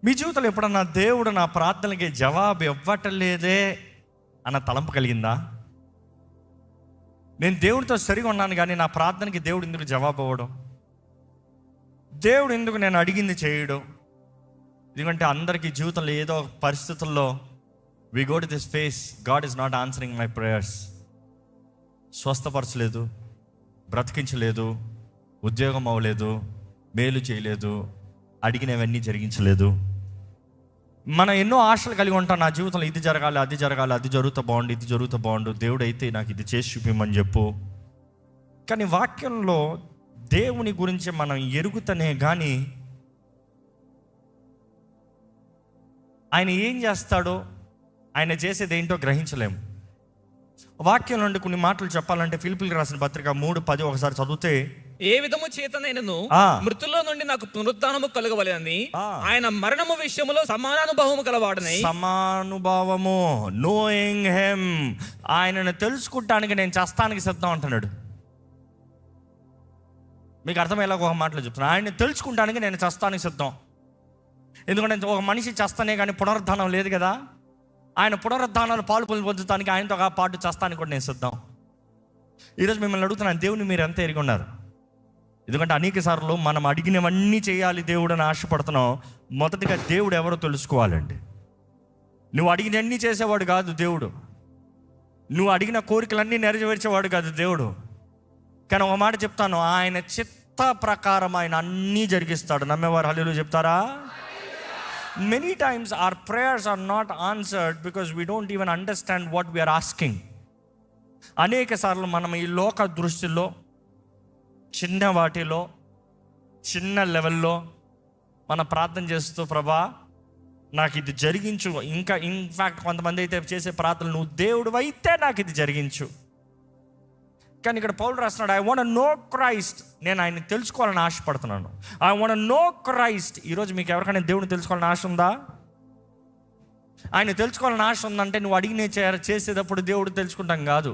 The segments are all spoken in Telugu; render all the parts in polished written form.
మీ జీవితంలో ఎప్పుడన్నా దేవుడు నా ప్రార్థనకి జవాబు ఇవ్వటలేదే అన్న తలంపు కలిగిందా? నేను దేవుడితో సరిగా ఉన్నాను కానీ నా ప్రార్థనకి దేవుడు ఎందుకు జవాబు ఇవ్వడం, దేవుడు ఎందుకు నేను అడిగింది చేయడం? ఎందుకంటే అందరికీ జీవితంలో ఏదో ఒక పరిస్థితుల్లో we go to this phase, God is not answering my prayers. స్వస్థపరచలేదు, బ్రతికించలేదు, ఉద్యోగం అవ్వలేదు, మేలు చేయలేదు, అడిగినవన్నీ జరిగించలేదు. మనం ఎన్నో ఆశలు కలిగి ఉంటాం, నా జీవితంలో ఇది జరగాలి, అది జరగాలి, అది జరుగుతూ బాగుండు, ఇది జరుగుతూ బాగుండు, దేవుడు అయితే నాకు ఇది చేసి చూపిమని చెప్పు. కానీ వాక్యంలో దేవుని గురించి మనం ఎరుగుతనే కానీ ఆయన ఏం చేస్తాడో, ఆయన చేసేది ఏంటో గ్రహించలేము. వాక్యం నుండి కొన్ని మాటలు చెప్పాలంటే ఫిలిప్పీయులకు రాసిన పత్రిక 3:10 ఒకసారి చదివితే, ఏ విధము చేతనైనను మృతుల్లో నుండి నాకు పునరుత్థానము కలగవలెనని ఆయన మరణము విషయములో సమానానుభవము కలవాడనై, సమానుభావము, నోయింగ్ హిమ్, ఆయనను తెలుసుకుంటానికి నేను చస్తానికి సిద్ధం అంటున్నాడు. మీకు అర్థమయ్యేలాగా ఒక మాటలో చెప్తున్నా, ఆయన తెలుసుకుంటానికి నేను చస్తానికి సిద్ధం. ఎందుకంటే ఒక మనిషి చస్తానే కానీ పునరుద్ధానం లేదు కదా. ఆయన పునరుద్ధానాలు పాలు పొందుతానికి ఆయనతో పాటు చస్తానికి కూడా నేను సిద్ధం. ఈరోజు మిమ్మల్ని అడుగుతున్నాను, దేవుని మీరు ఎంత ఎరిగి ఉన్నారు? ఎందుకంటే అనేక సార్లు మనం అడిగినవన్నీ చేయాలి దేవుడు అని ఆశపడుతున్నాం. మొదటిగా దేవుడు ఎవరో తెలుసుకోవాలండి. నువ్వు అడిగినవన్నీ చేసేవాడు కాదు దేవుడు, నువ్వు అడిగిన కోరికలన్నీ నెరవేర్చేవాడు కాదు దేవుడు. కానీ ఒక మాట చెప్తాను, ఆయన చిత్త ప్రకారం ఆయన అన్నీ జరిగిస్తాడు. నమ్మేవారు హల్లెలూయా చెప్తారా? Many times our prayers are not answered because we don't even understand what we are asking. అనేక సార్లు మనం ఈ లోక దృష్టిలో చిన్న వాటిలో చిన్న లెవెల్లో మనం ప్రార్థన చేస్తూ, ప్రభా నాకు ఇది జరిగించు. ఇంకా ఇన్ఫ్యాక్ట్ కొంతమంది అయితే చేసే ప్రార్థనలు, నువ్వు దేవుడు అయితే నాకు ఇది జరిగించు. కానీ ఇక్కడ పౌలు రాస్తున్నాడు, ఐ వాంట్ నో క్రైస్ట్, నేను ఆయన తెలుసుకోవాలని ఆశపడుతున్నాను. I want know Christ. ఈరోజు మీకు ఎవరికైనా దేవుడిని తెలుసుకోవాలని ఆశ ఉందా? ఆయన తెలుసుకోవాలని ఆశ ఉందంటే నువ్వు అడిగిన చేసేటప్పుడు దేవుడు తెలుసుకుంటాం కాదు.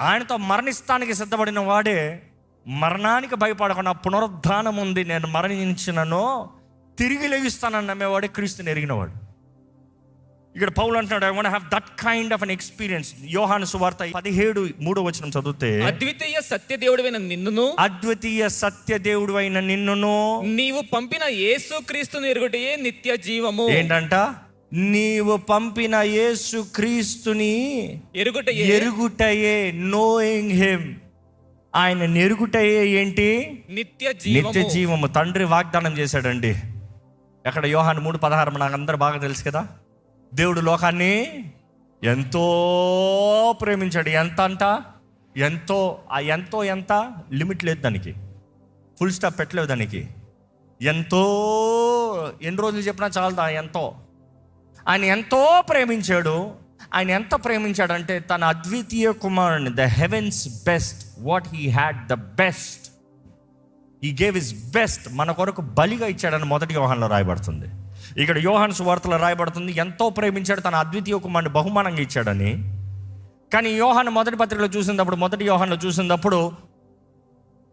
ఆయనతో మరణిస్తానికి సిద్ధపడిన వాడే మరణానికి భయపడకుండా పునరుద్ధానం ఉంది, నేను మరణించినను తిరిగి లేగిస్తానని నమ్మేవాడే క్రీస్తుని ఎరిగినవాడు. ఇక్కడ పౌలు అంటున్నాడు, I want have that kind of an experience. యోహాను సువార్త 17:3 చదివితే, అద్వితీయ సత్యదేవుడైన నిన్నును, అద్వితీయ సత్యదేవుడైన నిన్నును నీవు పంపిన యేసుక్రీస్తుని ఎరుగుటయే నిత్య జీవము. ఏంటంట? నీవు పంపిన యేసుక్రీస్తుని ఎరుగుటయే, నోయింగ్ హిమ్, ఆయన ఎరుగుటయే ఏంటి? నిత్య జీవము. తండ్రి వాగ్దానం చేశాడండి. ఎక్కడ? యోహాను 3:16. నాకు అందరూ బాగా తెలుసు కదా. దేవుడు లోకాన్ని ఎంతో ప్రేమించాడు. ఎంత అంట? ఎంతో. ఆ ఎంతో ఎంత లిమిట్ లేదు దానికి, ఫుల్ స్టాప్ పెట్టలేదు దానికి. ఎంతో ఎన్ని రోజులు చెప్పినా చాలదా ఎంతో. ఆయన ఎంతో ప్రేమించాడు. ఆయన ఎంత ప్రేమించాడంటే తన అద్వితీయ కుమారుని, the heaven's best, what he had the best, he gave his best, మన కొరకు బలిగా ఇచ్చాడని మొదటి యోహానులో రాయబడుతుంది. ఇక్కడ యోహాను సువార్తలో రాయబడుతుంది, ఎంతో ప్రేమించాడు, తన అద్వితీయ కుమారుని బహుమానంగా ఇచ్చాడని. కానీ యోహాను మొదటి పత్రికలో చూసినప్పుడు, మొదటి యోహానులో చూసినప్పుడు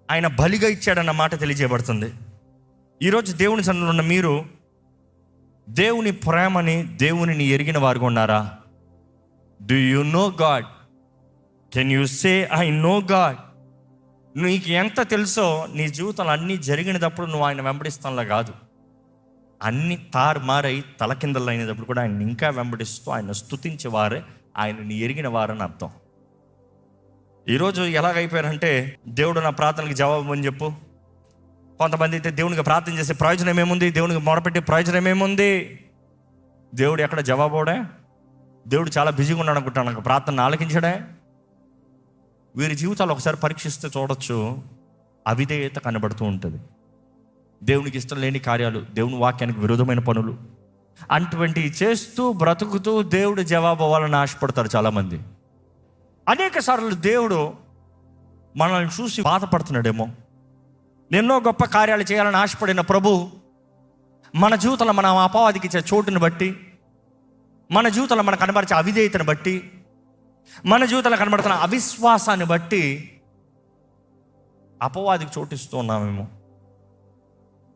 ఆయన బలిగా ఇచ్చాడన్న మాట తెలియజేయబడుతుంది. ఈరోజు దేవుని సన్నిధిలో ఉన్న మీరు దేవుని ప్రేమని, దేవునిని ఎరిగిన వారుగా ఉన్నారా? Do you know God? Can you say I know God? నీకు ఎంత తెలుసో నీ జీవితంలో అన్నీ జరిగినప్పుడు నువ్వు ఆయన వెంబడిస్తానులా కాదు, అన్ని తారుమారై తలకిందలు అయినప్పుడు కూడా ఆయన ఇంకా వెంబడిస్తూ ఆయన స్తుతించేవారే ఆయనని ఎరిగిన వారని అర్థం. ఈరోజు ఎలాగైపోయారంటే, దేవుడు నా ప్రార్థనలకు జవాబు అని చెప్పు. కొంతమంది అయితే దేవునికి ప్రార్థన చేసే ప్రయోజనం ఏముంది, దేవునికి మొరపెట్టే ప్రయోజనం ఏముంది? దేవుడు ఎక్కడ జవాబోడే? దేవుడు చాలా బిజీగా ఉన్నాడు అనుకుంటాను, నాకు ప్రార్థన ఆలకించడే? వీరి జీవితాలు ఒకసారి పరీక్షిస్తే చూడొచ్చు, అవిధేయత కనబడుతూ ఉంటుంది. దేవునికి ఇష్టం లేని కార్యాలు, దేవుని వాక్యానికి విరోధమైన పనులు, అటువంటివి చేస్తూ బ్రతుకుతూ దేవుడు జవాబు అవ్వాలని ఆశపడతారు చాలామంది. అనేక సార్లు దేవుడు మనల్ని చూసి బాధపడుతున్నాడేమో. ఎన్నో గొప్ప కార్యాలు చేయాలని ఆశపడిన ప్రభు మన జీవితంలో మన అపవాదికి ఇచ్చే చోటుని బట్టి, మన జీవితంలో మనకు కనబరిచే అవిధేయతను బట్టి, మన జీవితంలో కనబడుతున్న అవిశ్వాసాన్ని బట్టి అపవాదికి చోటిస్తూ ఉన్నామేమో.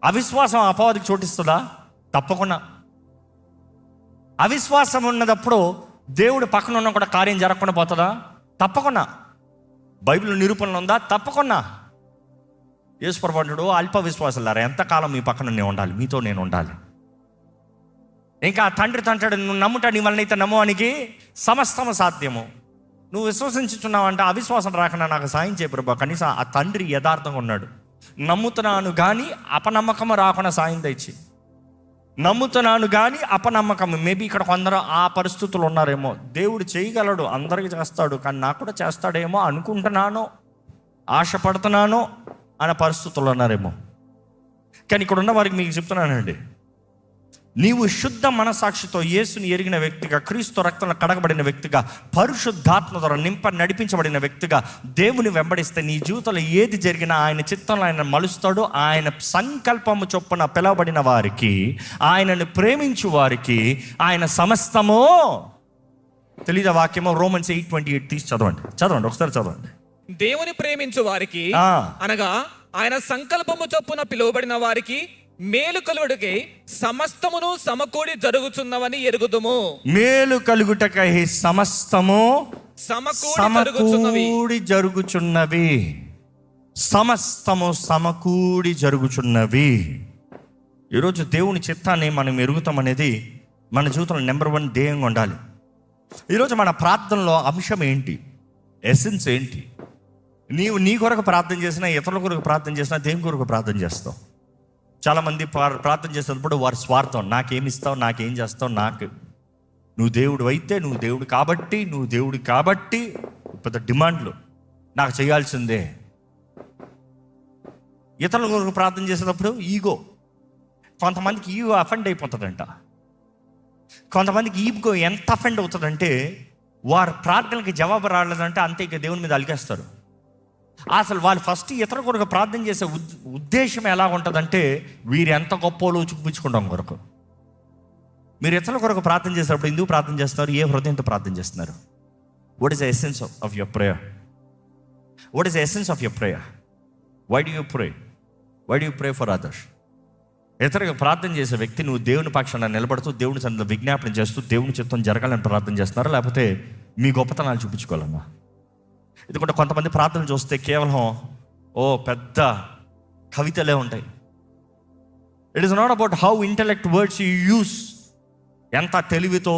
అవిశ్వాసం అపవాదికి చోటిస్తుందా? తప్పకుండా. అవిశ్వాసం ఉన్నదప్పుడు దేవుడు పక్కన ఉన్న కూడా కార్యం జరగకుండా పోతుందా? తప్పకుండా. బైబిల్ నిరూపణలు ఉందా? తప్పకుండా. యేసుప్రభువు అంటాడు, అల్ప విశ్వాసులారా, ఎంతకాలం మీ పక్కన నేను ఉండాలి, మీతో నేను ఉండాలి. ఇంకా తండ్రి తంటాడు, నువ్వు నమ్ముట నీ వలనైతే నమ్మువానికి సమస్తము సాధ్యము. నువ్వు విశ్వసించుచున్నావంటే అవిశ్వాసం రాకుండా నాకు సాయం చేయ ప్రభా. కనీసం ఆ తండ్రి యథార్థంగా ఉన్నాడు. నమ్ముతున్నాను కానీ అపనమ్మకం రాకుండా సాయం తెచ్చి, నమ్ముతున్నాను కానీ అపనమ్మకం. మేబీ ఇక్కడ కొందరు ఆ పరిస్థితులు ఉన్నారేమో. దేవుడు చేయగలడు, అందరికీ చేస్తాడు, కానీ నాకు కూడా చేస్తాడేమో అనుకుంటున్నాను, ఆశపడుతున్నాను అనే పరిస్థితులు ఉన్నారేమో. కానీ ఇక్కడ ఉన్న వారికి మీకు చెప్తున్నానండి, నీవు శుద్ధ మనసాక్షితో యేసుని ఎరిగిన వ్యక్తిగా, క్రీస్తు రక్తంలో కడగబడిన వ్యక్తిగా, పరిశుద్ధాత్మ ద్వారా నడిపించబడిన వ్యక్తిగా దేవుని వెంబడిస్తే నీ జీవితంలో ఏది జరిగినా ఆయన చిత్తంలో ఆయన మలుస్తాడు. ఆయన సంకల్పము చొప్పున పిలవబడిన వారికి, ఆయనను ప్రేమించు వారికి ఆయన సమస్తము. తెలీదా వాక్యమో? రోమన్స్ 8:28 తీసి చదవండి ఒకసారి చదవండి. దేవుని ప్రేమించు వారికి అనగా ఆయన సంకల్పము చొప్పున పిలువబడిన వారికి మేలు కలుగుటకై సమస్తమును సమకూడి జరుగుచున్నవని ఎరుగుదుము. మేలు కలుగుటకై సమస్తము సమకూడి జరుగుచున్నవి. సమస్తము సమకూడి జరుగుచున్నవి. ఈరోజు దేవుని చిత్తాన్ని మనం ఎరుగుతాం అనేది మన జీవితంలో నెంబర్ 1 ధ్యేయంగా ఉండాలి. ఈరోజు మన ప్రార్థనలో అంశం ఏంటి? ఎసెన్స్ ఏంటి? నీవు నీ కొరకు ప్రార్థన చేసినా, ఇతరుల కొరకు ప్రార్థన చేసినా, దేని కొరకు ప్రార్థన చేస్తావు? చాలామంది ప్రార్థన చేసేటప్పుడు వారి స్వార్థం, నాకేమిస్తావు, నాకేం చేస్తావు, నువ్వు దేవుడు అయితే, నువ్వు దేవుడు కాబట్టి పెద్ద డిమాండ్లు నాకు చేయాల్సిందే. ఇతరుల కొరకు ప్రార్థన చేసేటప్పుడు ఈగో. కొంతమందికి ఈగో అఫెండ్ అయిపోతుందంట. కొంతమందికి ఈగో ఎంత అఫెండ్ అవుతుందంటే, వారి ప్రార్థనలకి జవాబు రాలేదంటే అంతే, ఇక దేవుని మీద అలికేస్తారు. అసలు వాళ్ళు ఫస్ట్ ఇతర కొరకు ప్రార్థన చేసే ఉద్దేశం ఎలా ఉంటుందంటే, వీరు ఎంత గొప్పలో చూపించుకుంటాం కొరకు. మీరు ఇతరుల కొరకు ప్రార్థన చేసేటప్పుడు ఎందుకు ప్రార్థన చేస్తున్నారు? ఏ హృదయంతో ప్రార్థన చేస్తున్నారు? What is the essence of your prayer? What is the essence of your prayer? Why do you pray for others? ఇతరులకు ప్రార్థన చేసే వ్యక్తి, నువ్వు దేవుని పక్షాన నిలబడుతూ, దేవుని సన్నిధిలో విజ్ఞాపన చేస్తూ, దేవుని చిత్తం జరగాలని ప్రార్థన చేస్తున్నారా, లేకపోతే మీ గొప్పతనాలు చూపించుకోవాలన్నా? ఎందుకంటే కొంతమంది ప్రార్థనలు చూస్తే కేవలం పెద్ద కవితలే ఉంటాయి. It is not about how intellect words you use. ఎంత తెలివితో,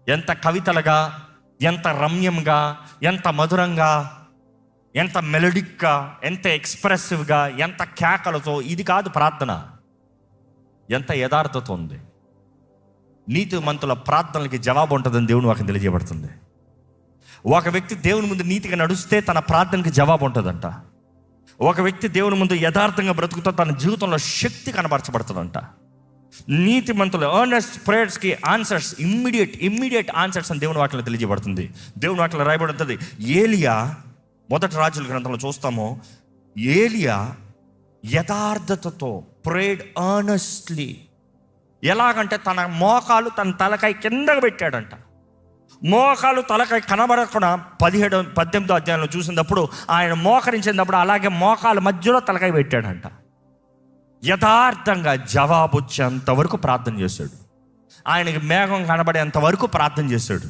ఎంత కవితలుగా, ఎంత రమ్యంగా, ఎంత మధురంగా, ఎంత మెలోడిక్గా, ఎంత ఎక్స్ప్రెసివ్గా, ఎంత కేకలతో. ఇది కాదు ప్రార్థన. ఎంత యథార్థత ఉంది. నీతిమంతుల ప్రార్థనలకి జవాబు ఉంటుందని దేవుని వాక్యం తెలియజేయబడుతుంది. ఒక వ్యక్తి దేవుని ముందు నీతిగా నడుస్తే తన ప్రార్థనకి జవాబు ఉంటుందంట. ఒక వ్యక్తి దేవుని ముందు యథార్థంగా బ్రతుకుతో తన జీవితంలో శక్తి కనబరచబడుతుందంట. నీతిమంతులు ఎర్నెస్ట్ ప్రేయర్స్కి ఆన్సర్స్, ఇమ్మీడియట్ ఆన్సర్స్ అని దేవుని వాక్యంలో తెలియజేయబడుతుంది. దేవుని వాక్యంలో రాయబడుతుంది. ఏలియా, మొదటి రాజుల గ్రంథంలో చూస్తాము, ఏలియా యథార్థతతో ప్రేడ్ ఎర్నెస్ట్లీ. ఎలాగంటే తన మోకాలు తన తలకాయ కిందకు పెట్టాడంట. మోకాలు తలకాయ కనబడకుండా 18వ అధ్యాయంలో చూసినప్పుడు ఆయన మోకరించినప్పుడు అలాగే మోకాలు మధ్యలో తలకాయ పెట్టాడంట. యథార్థంగా జవాబు వచ్చేంత వరకు ప్రార్థన చేశాడు. ఆయనకి మేఘం కనబడేంత వరకు ప్రార్థన చేశాడు.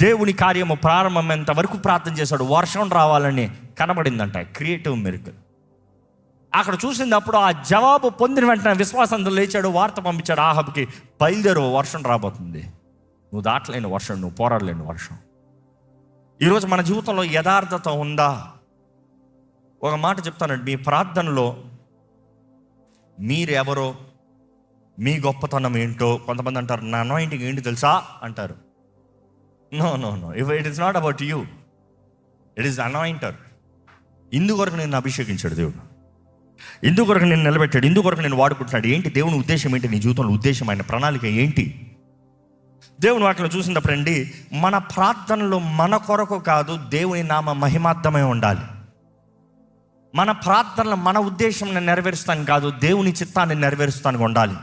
దేవుని కార్యము ప్రారంభమయ్యేంత వరకు ప్రార్థన చేశాడు. వర్షం రావాలని కనబడిందంట. Creative miracle. అక్కడ చూసినప్పుడు ఆ జవాబు పొందిన వెంటనే విశ్వాసంతో లేచాడు, వార్త పంపించాడు ఆహాబుకి, బయలుదేరు, వర్షం రాబోతుంది. నువ్వు దాటలేని వర్షం, నువ్వు పోరాడలేని వర్షం. ఈరోజు మన జీవితంలో యథార్థత ఉందా? ఒక మాట చెప్తానండి, మీ ప్రార్థనలో మీరెవరో, మీ గొప్పతనం ఏంటో. కొంతమంది అంటారు, నా అనాయింటింగ్ ఏంటి తెలుసా అంటారు. No, it is not about you, it is anointer. ఇందుకొరకు నేను అభిషేకించాడు దేవుడు, ఇందుకొరకు నేను నిలబెట్టాడు, ఇందుకొరకు నేను వాడుకుంటున్నాడు. ఏంటి దేవుని ఉద్దేశం ఏంటి? నీ జీవితంలో ఉద్దేశం, ఆయన ప్రణాళిక ఏంటి? దేవుని వాక్యం చూసినప్పుడు అండి, మన ప్రార్థనలు మన కొరకు కాదు, దేవుని నామ మహిమార్థమై ఉండాలి. మన ప్రార్థనలు మన ఉద్దేశం నెరవేరుస్తాను కాదు, దేవుని చిత్తాన్ని నెరవేరుస్తానికి ఉండాలి.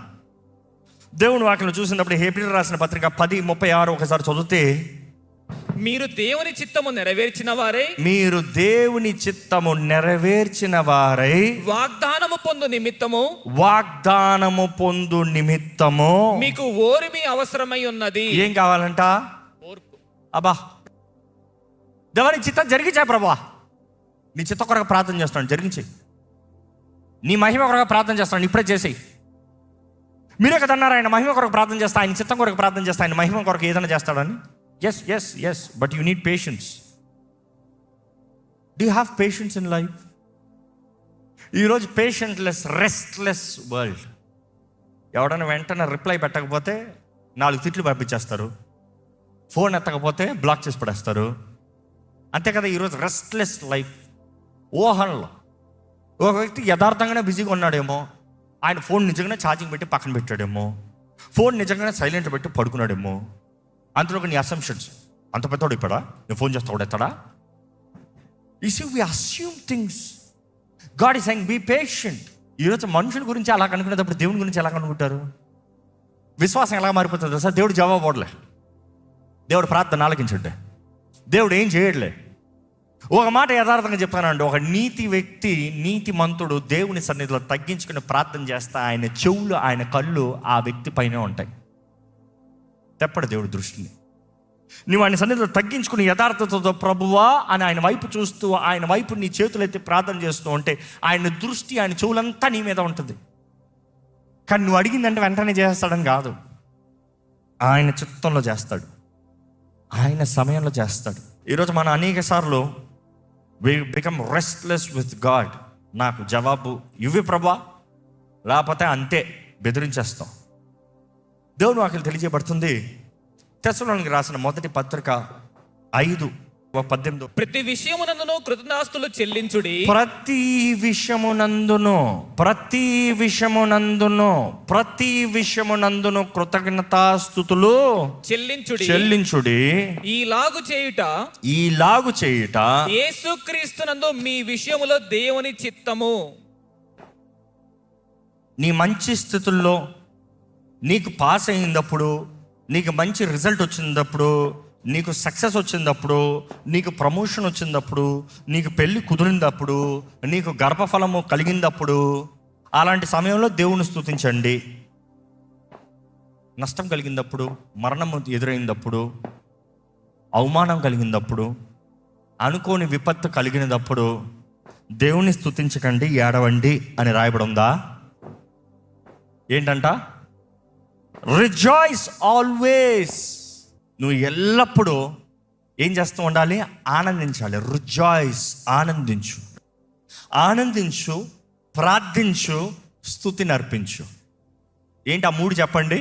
దేవుని వాక్యం చూసినప్పుడు హెబ్రీయులకు రాసిన పత్రిక 10:36 ఒకసారి చదివితే, మీరు దేవుని చిత్తము నెరవేర్చిన వారై, మీరు దేవుని చిత్తము నెరవేర్చిన వారై, వాగ్దానము పొందు నిమిత్తము, వాగ్దానము పొందు నిమిత్తము మీకు ఓర్మి అవసరమై ఉన్నది. ఏం కావాలంట? ఓర్పు. అబ్బా, దేవుని చిత్తం జరిగించా ప్రభా, నీ చిత్త కొరకు ప్రార్థన చేస్తాను, జరిగించేయి. నీ మహిమ కొరకు ప్రార్థన చేస్తాను, ఇప్పుడే చేసేయి. మీరే కదా అన్నారు, ఆయన మహిమ కొరకు ప్రార్థన చేస్తా, ఆయన చిత్తం కొరకు ప్రార్థన చేస్తా, ఆయన మహిమ కొరకు ఏదైనా చేస్తాడని. Yes yes yes, but you need patience. Do you have patience in life? ఈరోజు పేషెంట్లెస్, రెస్ట్లెస్ వరల్డ్. ఎవడైనా వెంటనే రిప్లై పెట్టకపోతే 4 తిట్లు పంపించేస్తారు, ఫోన్ ఎత్తకపోతే బ్లాక్ చేసి పడేస్తారు. అంతే కదా ఈరోజు రెస్ట్లెస్ లైఫ్. ఊహల్లో ఒక వ్యక్తి యథార్థంగానే బిజీగా ఉన్నాడేమో, ఆయన ఫోన్ నిజంగానే ఛార్జింగ్ పెట్టి పక్కన పెట్టాడేమో, ఫోన్ నిజంగానే సైలెంట్ పెట్టి పడుకున్నాడేమో. అంతలో నీ అసంప్షన్స్, అంత పెద్దోడు ఇప్పుడా, నేను ఫోన్ చేస్తా కూడా ఎత్తాడా? You see we assume things. God is saying be patient. ఈరోజు మనుషుల గురించి అలా కనుక్కునేటప్పుడు దేవుని గురించి ఎలా కనుక్కుంటారు? విశ్వాసం ఎలా మారిపోతుంది సార్? దేవుడు జవాబు అవడలే, దేవుడు ప్రార్థన ఆలకించండి, దేవుడు ఏం చేయట్లే. ఒక మాట యథార్థంగా చెప్తానండి, ఒక నీతి వ్యక్తి, నీతి మంతుడు దేవుని సన్నిధిలో తగ్గించుకుని ప్రార్థన చేస్తా, ఆయన చెవులు, ఆయన కళ్ళు ఆ వ్యక్తి పైనే ఉంటాయి. తెప్పడు దేవుడు దృష్టిని. నువ్వు ఆయన సన్నిధిలో తగ్గించుకుని యథార్థతతో ప్రభువా అని ఆయన వైపు చూస్తూ, ఆయన వైపు నీ చేతులు ఎత్తి ప్రార్థన చేస్తూ ఉంటే ఆయన దృష్టి, ఆయన చెవులంతా నీ మీద ఉంటుంది. కానీ నువ్వు అడిగిందంటే వెంటనే చేస్తాడని కాదు, ఆయన చిత్తంలో చేస్తాడు, ఆయన సమయంలో చేస్తాడు. ఈరోజు మనం అనేక సార్లు we become restless with God. నాకు జవాబు ఇవ్వి ప్రభా, లేకపోతే అంతే బెదిరించేస్తాం. దేవుని వాక్యం తెలియజేయబడుతుంది తెస్సలోనికి రాసిన మొదటి పత్రిక 5:18. ప్రతి విషయమునందును కృతజ్ఞతాస్తులు చెల్లించుడి. ప్రతి విషయమునందును కృతజ్ఞతాస్తుతులు చెల్లించుడి. ఈలాగు చేయుట యేసుక్రీస్తునందు మీ విషయములో దేవుని చిత్తము. నీ మంచి స్థితుల్లో, నీకు పాస్ అయినప్పుడు, నీకు మంచి రిజల్ట్ వచ్చినప్పుడు, నీకు సక్సెస్ వచ్చినప్పుడు, నీకు ప్రమోషన్ వచ్చినప్పుడు, నీకు పెళ్ళి కుదిరినప్పుడు, నీకు గర్భఫలము కలిగినప్పుడు, అలాంటి సమయంలో దేవుని స్తుతించండి. నష్టం కలిగినప్పుడు, మరణం ఎదురైనప్పుడు, అవమానం కలిగినప్పుడు, అనుకోని విపత్తు కలిగినప్పుడు దేవుని స్తుతించకండి, ఏడవండి అని రాయబడి ఉందా? ఏంటంట? Rejoice always. నువ్వు ఎల్లప్పుడూ ఏం చేస్తూ ఉండాలి? ఆనందించాలి. రిజాయిస్, ఆనందించు, ప్రార్థించు, స్తుతిని అర్పించు. ఏంటి ఆ 3 చెప్పండి?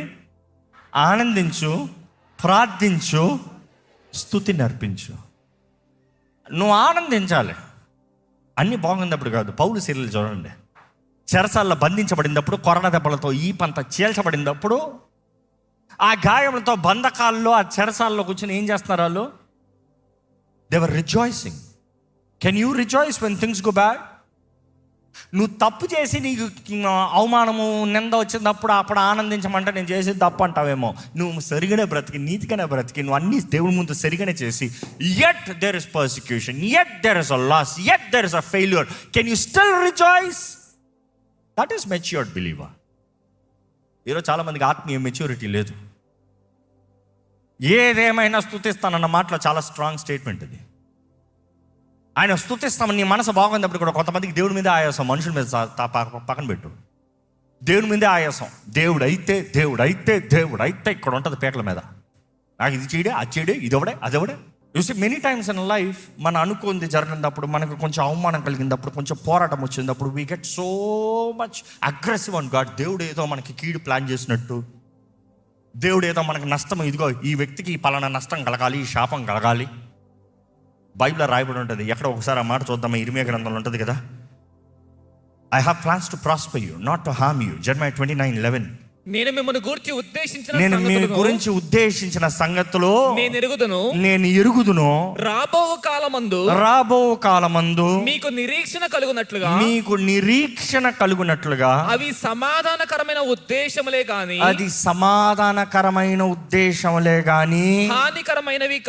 ఆనందించు, ప్రార్థించు, స్తుతిని అర్పించు. నువ్వు ఆనందించాలి. అన్నీ బాగున్నప్పుడు కాదు. పౌలు శీలలు చూడండి, చెరసాల్లో బంధించబడినప్పుడు, కొరడ దెబ్బలతో ఈపంతా చీల్చబడినప్పుడు, ఆ గాయములతో బంధకాల్లో, ఆ చెరసాల్లో కూర్చొని ఏం చేస్తున్నారు వాళ్ళు? They were rejoicing. Can you rejoice when things go bad? నువ్వు తప్పు చేసి నీకు అవమానము, నింద వచ్చినప్పుడు అప్పుడు ఆనందించమంటే నేను చేసేది తప్పు అంటావేమో. నువ్వు సరిగానే బ్రతికి, నీతిగానే బ్రతికి, నువ్వు అన్ని దేవుడి ముందు సరిగానే చేసి, yet there is persecution, yet there is a loss, yet there is a failure, can you still rejoice? That is matured believer. ఈరోజు చాలా మందికి ఆత్మీయ మెచ్యూరిటీ లేదు. ఏదేమైనా స్తుతిస్తానన్న మాటలో చాలా స్ట్రాంగ్ స్టేట్మెంట్ ఇది. ఆయన స్తుతిస్తామని నీ మనసు బాగున్నప్పుడు కూడా కొంతమందికి దేవుడి మీద ఆయాసం, మనుషుల మీద పక్కన పెట్టు. దేవుడి మీదే ఆయాసం. దేవుడు అయితే ఇక్కడ ఉంటుంది పేకల మీద. నాకు ఇది చేయడే, అది చేయడే, ఇదొవడే, అదొవడే. చూసి మెనీ టైమ్స్ ఇన్ లైఫ్ మనం అనుకుంది జరిగినప్పుడు, మనకు కొంచెం అవమానం కలిగినప్పుడు, కొంచెం పోరాటం వచ్చినప్పుడు, we get so much aggressive on God. దేవుడు ఏదో మనకి కీడు ప్లాన్ చేసినట్టు, దేవుడు ఏదో మనకు నష్టం, ఇదిగో ఈ వ్యక్తికి పలానా నష్టం కలగాలి, ఈ శాపం కలగాలి. బైబిల్లో రాయబడి ఉంటుంది. ఎక్కడ ఒకసారి ఆ మాట చూద్దాం, ఇర్మియా గ్రంథంలో ఉంటుంది కదా, I have plans to prosper you, not to harm you. జెర్మయా 29:11. నేను మిమ్మల్ని గూర్చి ఉద్దేశించిన నేను మీ సంగతులను గురించి ఉద్దేశించిన సంగతులు నేను ఎరుగుదును. రాబో కాలమందు మీకు నిరీక్షణ కలుగునట్లుగా అవి సమాధానకరమైన ఉద్దేశములే గాని అది సమాధానకరమైన ఉద్దేశములే గాని హానికరమైనవి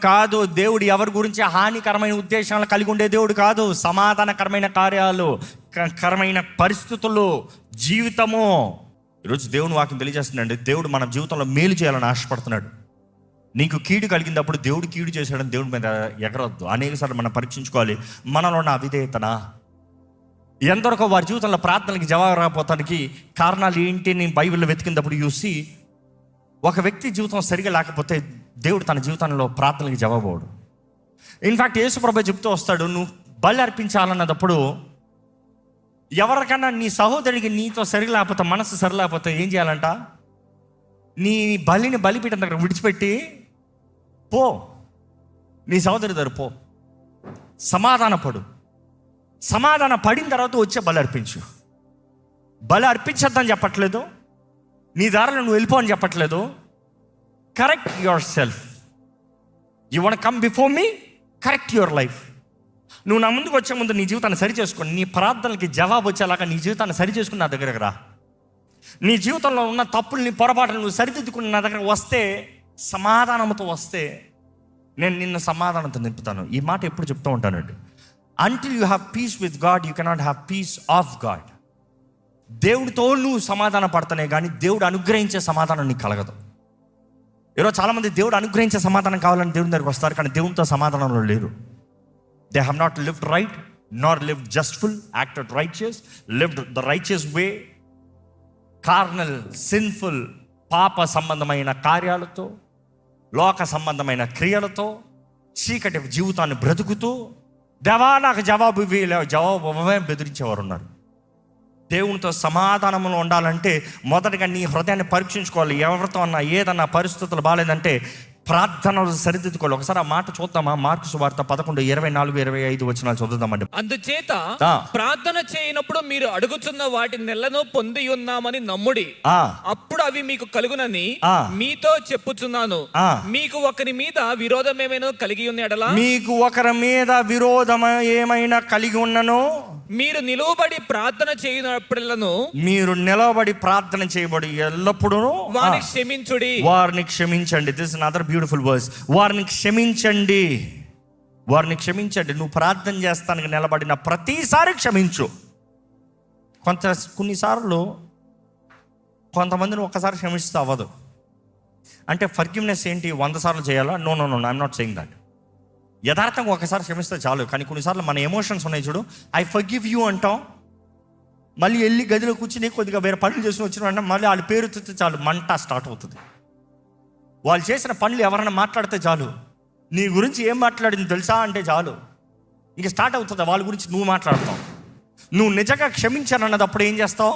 కాదు. దేవుడు ఎవరి గురించి హానికరమైన ఉద్దేశాలు కలిగి ఉండే దేవుడు కాదు. సమాధానకరమైన కార్యాలు, కరమైన పరిస్థితులు, జీవితము. ఈరోజు దేవుని వాక్యం తెలియజేస్తుందండి, దేవుడు మన జీవితంలో మేలు చేయాలని ఆశపడుతున్నాడు. నీకు కీడు కలిగినప్పుడు దేవుడు కీడు చేశాడని దేవుడి మీద ఎగరొద్దు. అనేకసార్లు మనం పరీక్షించుకోవాలి, మనలో ఉన్న అవిధేయతనా. ఎందరికో వారి జీవితంలో ప్రార్థనలకి జవాబు రాకపోతానికి కారణాలు ఏంటి అని బైబిల్లో వెతికినప్పుడు చూసి, ఒక వ్యక్తి జీవితం సరిగా లేకపోతే దేవుడు తన జీవితంలో ప్రార్థనలకి జవాబు అవ్వడు. ఇన్ఫ్యాక్ట్ యేసుప్రభు చెప్తూ వస్తాడు, నువ్వు బలి అర్పించాలన్నప్పుడు ఎవరికన్నా నీ సహోదరుడికి నీతో సరిగా లేకపోతే, మనసు సరిలేకపోతే ఏం చేయాలంట? నీ బలిని బలిపీఠం దగ్గర విడిచిపెట్టి పో, నీ సహోదరి దగ్గర పో, సమాధాన పడిన తర్వాత వచ్చే బలి అర్పించు. బలి అర్పించద్దని చెప్పట్లేదు, నీ దారిలో నువ్వు వెళ్ళిపో అని చెప్పట్లేదు. Correct your self. You want come before me, correct your life. నువ్వు నా ముందుకు వచ్చే ముందు నీ జీవితాన్ని సరి చేసుకొని, నీ ప్రార్థనలకి జవాబు వచ్చేలాగా నీ జీవితాన్ని సరి చేసుకుని నా దగ్గరకు రా. నీ జీవితంలో ఉన్న తప్పుల్ని, పొరపాటును నువ్వు సరిదిద్దుకుని నా దగ్గర వస్తే, సమాధానంతో వస్తే, నేను నిన్ను సమాధానంతో నింపుతాను. ఈ మాట ఎప్పుడు చెప్తూ ఉంటానండి. Until you have piece with God, you cannot have piece of God. దేవుడితో నువ్వు సమాధాన పడతానే కానీ దేవుడు అనుగ్రహించే సమాధానం నీకు కలగదు. ఈరోజు చాలామంది దేవుడు అనుగ్రహించే సమాధానం కావాలని దేవుని దగ్గరికి వస్తారు, కానీ దేవునితో సమాధానంలో లేరు. They have not lived right, nor lived justful, acted righteous, lived the righteous way. Carnal, sinful, పాప సంబంధమైన కార్యాలతో, లోక సంబంధమైన క్రియలతో, చీకటి జీవితాన్ని బ్రతుకుతూ, దేవా నాకు జవాబు ఇవ్వవే బెదిరించేవారు ఉన్నారు. దేవునితో సమాధానంలో ఉండాలంటే మొదటగా నీ హృదయాన్ని పరీక్షించుకోవాలి. ఎవరితో అన్నా ఏదన్నా పరిస్థితులు బాగాలేదంటే ప్రార్థనలు సరిదిద్దుకోవాలి. ఒకసారి ఆ మాట చూద్దామా? మార్కు సువార్త 11:24-25 వచనాలు చదువుదామండి. అందుచేత ప్రార్థన చేయనప్పుడు మీరు అడుగుచున్న వాటి నెలను పొంది ఉన్నామని నమ్ముడి, అప్పుడు అవి మీకు కలుగునని మీతో చెప్పుచున్నాను. మీకు ఒకరి మీద విరోధం ఏమైనా కలిగి ఉన్న ఎడల, మీకు ఒకరి మీద విరోధం ఏమైనా కలిగి ఉన్నను, మీరు నిలవబడి ప్రార్థన చేయనప్పుడెల్లను, మీరు నిలవబడి ప్రార్థన చేయబడి ఎల్లప్పుడూ వారిని క్షమించండి. This is another beautiful verse. వారిని క్షమించండి. నువ్వు ప్రార్థన చేస్తానికి నిలబడిన ప్రతిసారి క్షమించు. కొన్నిసార్లు కొంతమందిని ఒక్కసారి క్షమిస్తే అవ్వదు. అంటే ఫర్గివ్నెస్ ఏంటి? 100 సార్లు చేయాలా? No, I'm not saying that. యథార్థంగా ఒకసారి క్షమిస్తే చాలు. కానీ కొన్నిసార్లు మన ఎమోషన్స్ ఉన్నాయి చూడు, ఐ ఫర్గివ్ యూ అంటాం, మళ్ళీ వెళ్ళి గదిలో కూర్చుని కొద్దిగా వేరే పనులు చేసుకుని వచ్చిన వెంటనే మళ్ళీ వాళ్ళ పేరు ఎత్తితే చాలు, మంట స్టార్ట్ అవుతుంది. వాళ్ళు చేసిన పనులు ఎవరైనా మాట్లాడితే చాలు, నీ గురించి ఏం మాట్లాడింది తెలుసా అంటే చాలు, ఇంక స్టార్ట్ అవుతుంది వాళ్ళ గురించి నువ్వు మాట్లాడతావు. నువ్వు నిజంగా క్షమించానన్నదప్పుడు ఏం చేస్తావు?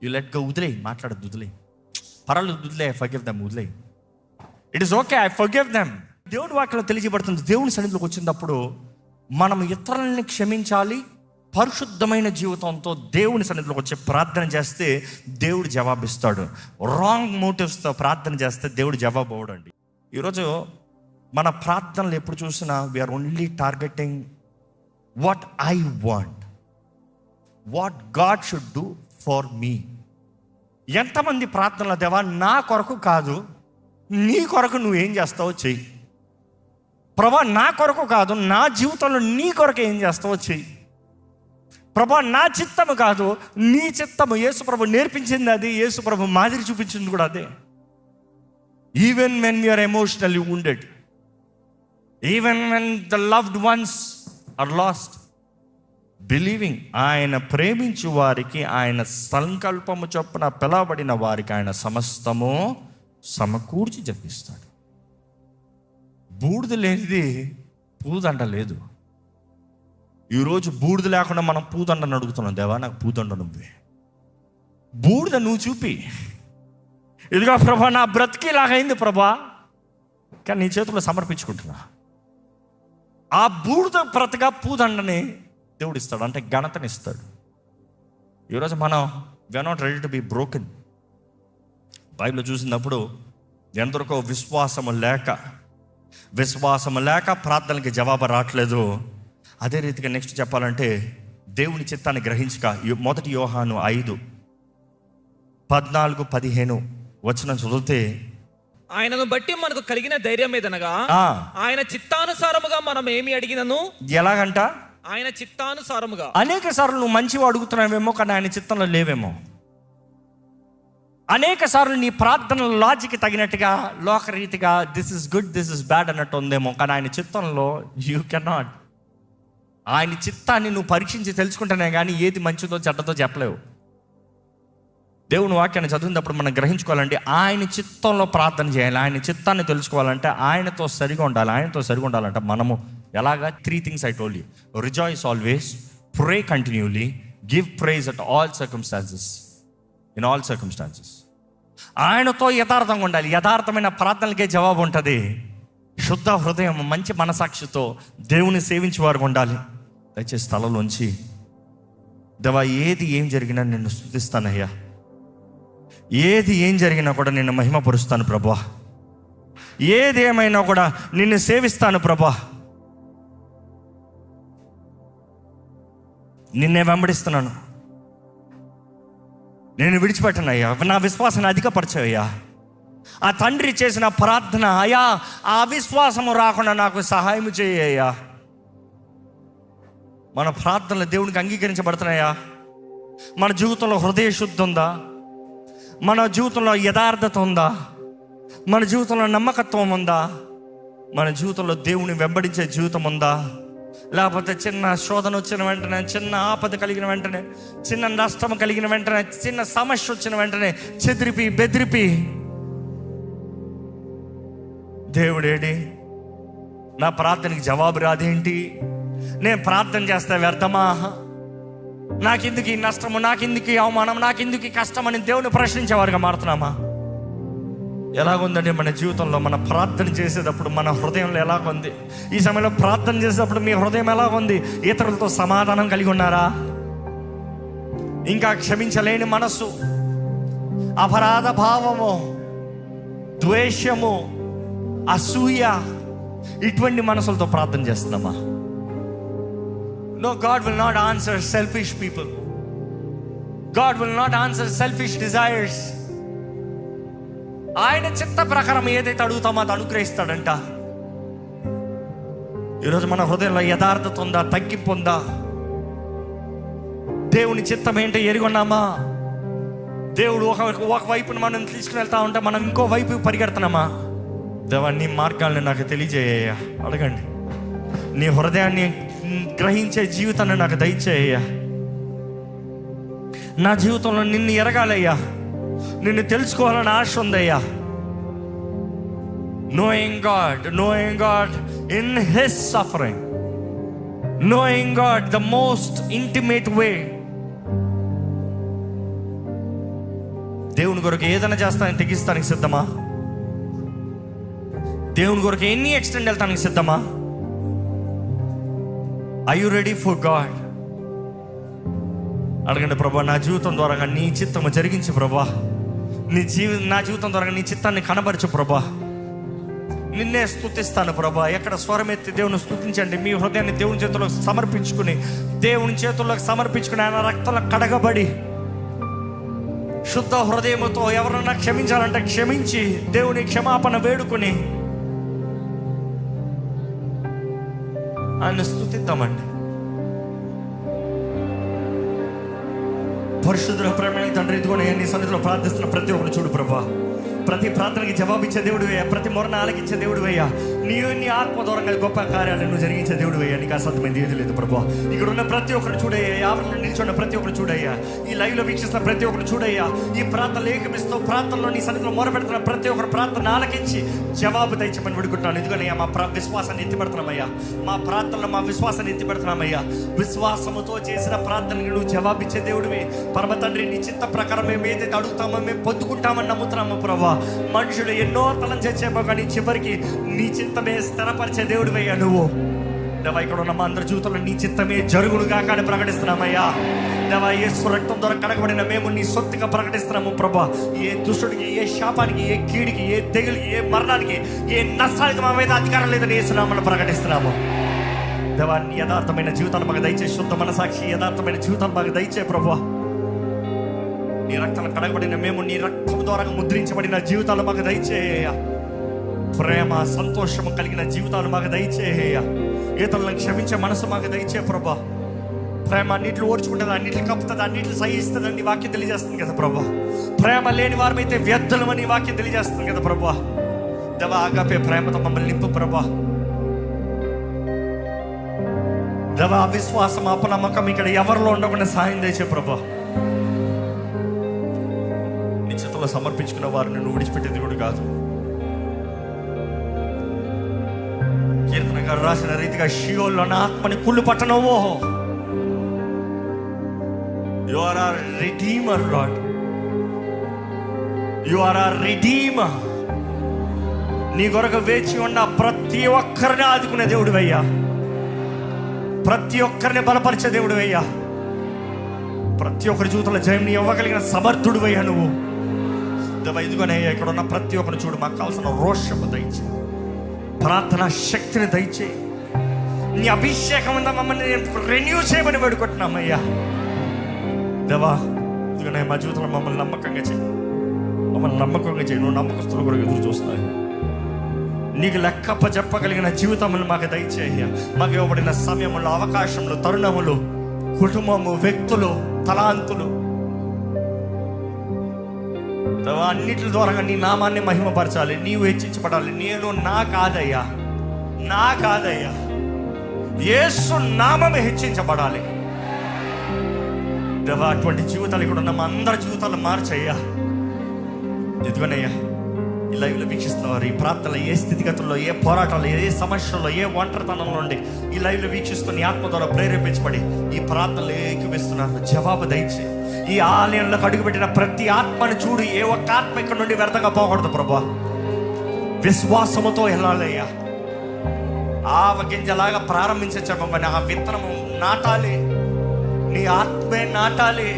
You let go. వదిలే, మాట్లాడద్దు, వదిలే, పర్వాలేదు, వదిలే, ఐ ఫర్గివ్ దెమ్, వదిలే, it is okay, I forgive them. దేవుడి వాక్యంలో తెలియజేయబడుతుంది, దేవుని సన్నిధిలోకి వచ్చినప్పుడు మనం ఇతరులని క్షమించాలి. పరిశుద్ధమైన జీవితంతో దేవుని సన్నిధిలోకి వచ్చి ప్రార్థన చేస్తే దేవుడు జవాబిస్తాడు. రాంగ్ మోటివ్స్తో ప్రార్థన చేస్తే దేవుడు జవాబు అవ్వడండి. ఈరోజు మన ప్రార్థనలు ఎప్పుడు చూసినా we're only targeting what I want, what God should do for me. ఎంతమంది ప్రార్థనల దేవా నా కొరకు కాదు, నీ కొరకు నువ్వేం చేస్తావో చెయ్యి. ప్రభా నా కొరకు కాదు, నా జీవితంలో నీ కొరకు ఏం చేస్తావో చెయ్యి. ప్రభా నా చిత్తము కాదు, నీ చిత్తము. యేసుప్రభు నేర్పించింది అది, యేసుప్రభు మాదిరి చూపించింది కూడా అదే. Even when you're emotionally wounded, even when the loved ones are lost, believing, ఆయన ప్రేమించు వారికి, ఆయన సంకల్పము చొప్పున పిలవబడిన వారికి ఆయన సమస్తము సమకూర్చి జరిగిస్తాడు. బూడిద లేనిది పూదండ లేదు. ఈరోజు బూడిద లేకుండా మనం పూదండను అడుగుతున్నాం. దేవా నాకు పూదండ నువ్వే, బూడిద నువ్వు చూపి, ఇదిగో ప్రభా నా బ్రతికి ఇలాగైంది ప్రభా, కానీ నీ చేతుల్లో సమర్పించుకుంటున్నా. ఆ బూడిద బ్రతగా పూదండని దేవుడు ఇస్తాడు, అంటే ఘనతనిస్తాడు. ఈరోజు మనం we're not ready to be broken. Bible చూసినప్పుడు ఎందరికో విశ్వాసము లేక ప్రార్థనలకి జవాబు రావట్లేదు. అదే రీతిగా నెక్స్ట్ చెప్పాలంటే దేవుని చిత్తాన్ని గ్రహించక 1 యోహాను 5:14-15 వచనం చదివితే, ఆయనను బట్టి మనకు కలిగిన ధైర్యం ఏదనగా ఆయన చిత్తానుసారముగా మనం ఏమి అడిగినను. ఎలాగంట? ఆయన చిత్తానుసారముగా. అనేక సార్లు నువ్వు మంచిగా అడుగుతున్నావేమో, కానీ ఆయన చిత్తంలో లేవేమో. అనేక సార్లు నీ ప్రార్థన లాజిక్ తగినట్టుగా లోకరీతిగా this is good, this is bad అన్నట్టు ఉందేమో, కానీ ఆయన చిత్తంలో యూ కెనాట్. ఆయన చిత్తాన్ని నువ్వు పరీక్షించి తెలుసుకుంటేనే కానీ ఏది మంచిదో చెడ్డతో చెప్పలేవు. దేవుని వాక్యాన్ని చదివినప్పుడు మనం గ్రహించుకోవాలంటే ఆయన చిత్తంలో ప్రార్థన చేయాలి. ఆయన చిత్తాన్ని తెలుసుకోవాలంటే ఆయనతో సరిగా ఉండాలంటే మనము ఎలాగా 3 things I told you. Rejoice always, pray continually, give praise at all circumstances. In all circumstances. ఆయనతో యథార్థంగా ఉండాలి. యథార్థమైన ప్రార్థనలకే జవాబు ఉంటుంది. శుద్ధ హృదయం, మంచి మనసాక్షితో దేవుని సేవించే వారు ఉండాలి. దయచేసి స్థలంలోంచి, దేవా ఏది ఏం జరిగినా నిన్ను స్తుతిస్తానయ్యా, ఏది ఏం జరిగినా కూడా నిన్ను మహిమపరుస్తాను ప్రభా, ఏది ఏమైనా కూడా నిన్ను సేవిస్తాను ప్రభా, నిన్నే వెంబడిస్తున్నాను, నేను విడిచిపెట్టనయ్యా, నా విశ్వాసాన్ని అధికపరచయ్యా. ఆ తండ్రి చేసిన ప్రార్థన, అయ్యా ఆ విశ్వాసము రాకుండా నాకు సహాయం చేయ్యా. మన ప్రార్థనలు దేవునికి అంగీకరించబడుతున్నాయా? మన జీవితంలో హృదయ శుద్ధి ఉందా? మన జీవితంలో యథార్థత ఉందా? మన జీవితంలో నమ్మకత్వం ఉందా? మన జీవితంలో దేవుని వెంబడించే జీవితం ఉందా? లేకపోతే చిన్న శోధన వచ్చిన వెంటనే, చిన్న ఆపద కలిగిన వెంటనే, చిన్న నష్టం కలిగిన వెంటనే, చిన్న సమస్య వచ్చిన వెంటనే చెదిరిపి బెదిరిపి దేవుడేడి, నా ప్రార్థనకి జవాబు రాదేంటి, నేను ప్రార్థన చేస్తే వ్యర్థమా, నాకెందుకు ఈ నష్టము, నాకెందుకు ఈ అవమానం, నాకెందుకు ఈ కష్టం అని దేవుని ప్రశ్నించేవారుగా మారుతున్నామా? ఎలాగుందండి మన జీవితంలో? మన ప్రార్థన చేసేటప్పుడు మన హృదయంలో ఎలాగుంది? ఈ సమయంలో ప్రార్థన చేసేటప్పుడు మీ హృదయం ఎలాగుంది? ఇతరులతో సమాధానం కలిగి ఉన్నారా? ఇంకా క్షమించలేని మనస్సు, అపరాధ భావము, ద్వేషము, అసూయ, ఇటువంటి మనసులతో ప్రార్థన చేస్తున్నామా? No, God will not answer selfish people. God will not answer selfish desires. ఆయన చిత్త ప్రకారం ఏదైతే అడుగుతామో అది అనుగ్రహిస్తాడంట. ఈరోజు మన హృదయంలో యథార్థత ఉందా? తగ్గింపు ఉందా? దేవుని చిత్తం ఏంటో ఎరుగున్నామా? దేవుడు ఒక వైపును మనం తీసుకుని వెళ్తా ఉంటే మనం ఇంకో వైపు పరిగెడుతున్నామా? దేవా నీ మార్గాల్ని నాకు తెలియజేయ్యా. అడగండి. నీ హృదయాన్ని గ్రహించే జీవితాన్ని నాకు దయచేయ్యా. నా జీవితంలో నిన్ను ఎరగాలయ్యా, నిన్ను తెలుసుకోవాలని ఆశ ఉందయ్యా. Knowing God in His suffering, knowing God the most intimate way. దేవుని కొరకు ఏదైనా చేస్తానని తెగిస్తానికి సిద్ధమా? దేవుని కొరకు ఎన్ని ఎక్స్టెండ్ వెళ్తానికి సిద్ధమా? Are you ready for God? అడగండి. ప్రభా నా జీవితం ద్వారా నీ చిత్తము జరిగించు ప్రభా, నా జీవితం ద్వారా నీ చిత్తాన్ని కనబరచు ప్రభా. నిన్నే స్తుతిస్తాను ప్రభా. ఎక్కడ స్వరమెత్తి దేవుని స్తుతించండి. మీ హృదయాన్ని దేవుని చేతుల్లో సమర్పించుకుని, దేవుని చేతుల్లోకి సమర్పించుకుని, ఆయన రక్తంలో కడగబడి శుద్ధ హృదయముతో ఎవరన్నా క్షమించాలంటే క్షమించి దేవుని క్షమాపణ వేడుకుని ఆయన స్తుతిద్దామండి. పరిశుద్ధ ప్రేమ తండ్రి, ఇదిగోనే నీ సన్నిధిలో ప్రార్థిస్తున్న ప్రతి ఒక్కరు చూడు ప్రభా. ప్రతి ప్రార్థనకి జవాబిచ్చే దేవుడు వేయ, ప్రతి మొరను ఆలకించే దేవుడు వేయ. నీ ఆత్మ దూరంగా గొప్ప కార్యాలను జరిగించే దేవుడు వేయ. నీకు అసాధ్యమైంది ఏది లేదు ప్రభా. ఇక్కడ ఉన్న ప్రతి ఒక్కరు చూడయ్యా, ఎవరిలో నిల్చున్న ప్రతి ఒక్కరు చూడయ్యా, ఈ లైవ్ లో వీక్షిస్తున్న ప్రతి ఒక్కరు చూడయ్యా. ఈ ప్రార్థనలు ఏకమిస్తూ ప్రార్థనలో నీ సన్నిధిలో మొరపెడుతున్న ప్రతి ఒక్కరు ప్రార్థన ఆలకించి జవాబు దయచేమని వేడుకుంటున్నాను. ఇదిగోనయ్యా మా విశ్వాసాన్ని ఎత్తిపెడుతున్నామయ్యా, మా ప్రార్థనలో మా విశ్వాసాన్ని ఎత్తిపెడుతున్నామయ్యా. విశ్వాసముతో చేసిన ప్రార్థనకు నువ్వు జవాబిచ్చే దేవుడివి పరమ తండ్రి. నీ చిత్త ప్రకారం మేము ఏదైతే అడుగుతామో మేము పొందుకుంటామని నమ్ముతున్నాము ప్రభా. మనుషులు ఎన్నో తలం చేసేమో కానీ చివరికి నీ చిత్తమే స్థిరపరిచే దేవుడివయ్యా నువ్వు. దేవా ఇక్కడ ఉన్న మా అందరి జీవితంలో నీ చిత్తమే జరుగునుగా కానీ ప్రకటిస్తున్నామయ్యా. దేవా యేసు రక్తం ద్వారా కడగబడిన మేము నీ సొత్తుగా ప్రకటిస్తున్నాము ప్రభా. ఏ దుష్టుడికి, ఏ శాపానికి, ఏ కీడికి, ఏ తెగులికి, ఏ మరణానికి, ఏ నష్టానికి మా మీద అధికారం లేదని యేసు నామములో ప్రకటిస్తున్నాము. దేవా నీ యథార్థమైన జీవితాలు మాకు దయచే, శుద్ధ మనసాక్షి యథార్థమైన జీవితాలు మాకు దయచే ప్రభా. నీ రక్తం కడగబడిన మేము నీ రక్తం ద్వారా ముద్రించబడిన జీవితాలు మాకు దయచేయ. ప్రేమ సంతోషము కలిగిన జీవితాలు మాకు దయచేయ. ఇతరులను క్షమించే మనసు మాకు దయచే ప్రభా. ప్రేమ అన్నింటిలో ఓర్చుకుంటుంది, అన్నింటిని కప్పుతుంది, అన్నింటిని సహిస్తుంది అని వాక్యం తెలియజేస్తుంది కదా ప్రభా. ప్రేమ లేని వారమైతే వ్యర్థులమని వాక్యం తెలియజేస్తుంది కదా ప్రభా. దేవా ఆగాపే ప్రేమతో మమ్మల్ని నింపు ప్రభా. దేవా అవిశ్వాసం, అపనమ్మకం ఇక్కడ ఎవరిలో ఉండకుండా సాయం చేసే ప్రభా. నీ చేతుల్లో సమర్పించుకున్న వారిని నువ్వు విడిచిపెట్టేది కూడా కాదు. కీర్తన గారు రాసిన రీతిగా షియోల్లో నా ఆత్మని కుళ్ళు పట్టనవో. You are our redeemer, Lord. You are our redeemer. నీ కొరకు వేచి ఉన్న ప్రతి ఒక్కరిని ఆదుకునే దేవుడు అయ్యా. ప్రతి ఒక్కరిని బలపరిచే దేవుడు అయ్యా. ప్రతి ఒక్కరి జీవితంలో జయం నీ ఇవ్వగలిగిన సమర్థుడు అయ్యా నువ్వు. దేవా ఇదిగోనయ్యా ఇక్కడ ఉన్న ప్రతి ఒక్కరిని చూడు. మాకు కావాల్సిన రోషము దయచే, ప్రార్థన శక్తిని దయచే. నీ అభిషేకం ఉందా మమ్మల్ని రెన్యూ చేయమని వేడుకుంటున్నామయ్యా. దేవా ఇదిగోనే మా జీవితంలో మమ్మల్ని నమ్మకంగా చేయి, మమ్మల్ని నమ్మకంగా చేయి. నువ్వు నమ్మకస్తులు కూడా ఎదురు చూస్తున్నాయి. నీకు లెక్కప్ప చెప్పగలిగిన జీవితములు మాకు దయచేయ. మాకు ఇవ్వబడిన సమయములు, అవకాశములు, తరుణములు, కుటుంబము, వ్యక్తులు, తలాంతులు దేవా అన్నిటి ద్వారా నీ నామాన్ని మహిమపరచాలి, నీవు హెచ్చించబడాలి. నేను నా కాదయ్యా యేసు నామమే హెచ్చించబడాలి. దేవా అటువంటి జీవితాలు ఇక్కడ ఉన్న మా అందరి జీవితాలు మార్చయ్యా. ఎదుగునయ్యా ఈ లైవ్లో వీక్షిస్తున్నవారు ఈ ప్రాంతంలో ఏ స్థితిగతుల్లో, ఏ పోరాటాలు, ఏ సమస్యల్లో, ఏ ఒంటరితనంలో ఉండి ఈ లైవ్లో వీక్షిస్తున్న ఈ ఆత్మ ద్వారా ప్రేరేపించబడి ఈ ప్రాంతంలో ఏకీపిస్తున్నారు జవాబు దయచే. ఈ ఆలయంలోకి అడుగుపెట్టిన ప్రతి ఆత్మను చూడు. ఏ ఒక్క ఆత్మ ఇక్కడ నుండి వ్యర్థంగా పోకూడదు ప్రభా. విశ్వాసముతో వెళ్ళాలయ్యా. ఆవగింజలాగా ప్రారంభించే మమ్మల్ని ఆ విత్తనము నాటాలి. నీ ఆత్మే నాటాలి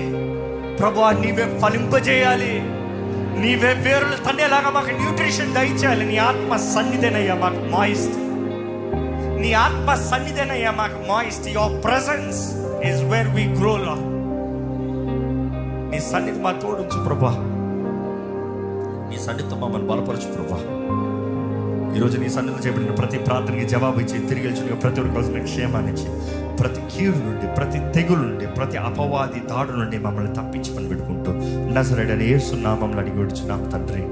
ప్రభా. నీవే ఫలింపజేయాలి. నీవే వేరులు తన్నేలాగా మాకు న్యూట్రిషన్ దయచేయాలి. నీ ఆత్మ సన్నిధేనయ్యా మాకు మాయిస్ట్. నీ ఆత్మ సన్నిధేనయ్యా మాకు moist. Your presence is where we grow Lord. నీ సన్నిధి మా తోడుంచు ప్రభా. నీ సన్నిధితో మమ్మల్ని బలపరచు ప్రభా. ఈరోజు నీ సన్నిధిలో చేయబడిన ప్రతి ప్రార్థనకి జవాబు ఇచ్చి తిరిగి వచ్చిన ప్రతి ఒక్కరి కోసం క్షేమాన్ని ఇచ్చి ప్రతి కీడు నుండి, ప్రతి తెగులు నుండి, ప్రతి అపవాది దాడు నుండి మమ్మల్ని తప్పించమని పెట్టుకుంటూ నజరేయుడైన యేసు నామములో అడిగి వేడుచున్నాము తండ్రి,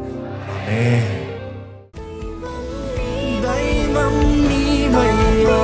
ఆమేన్. దైవం నీవయ్యా.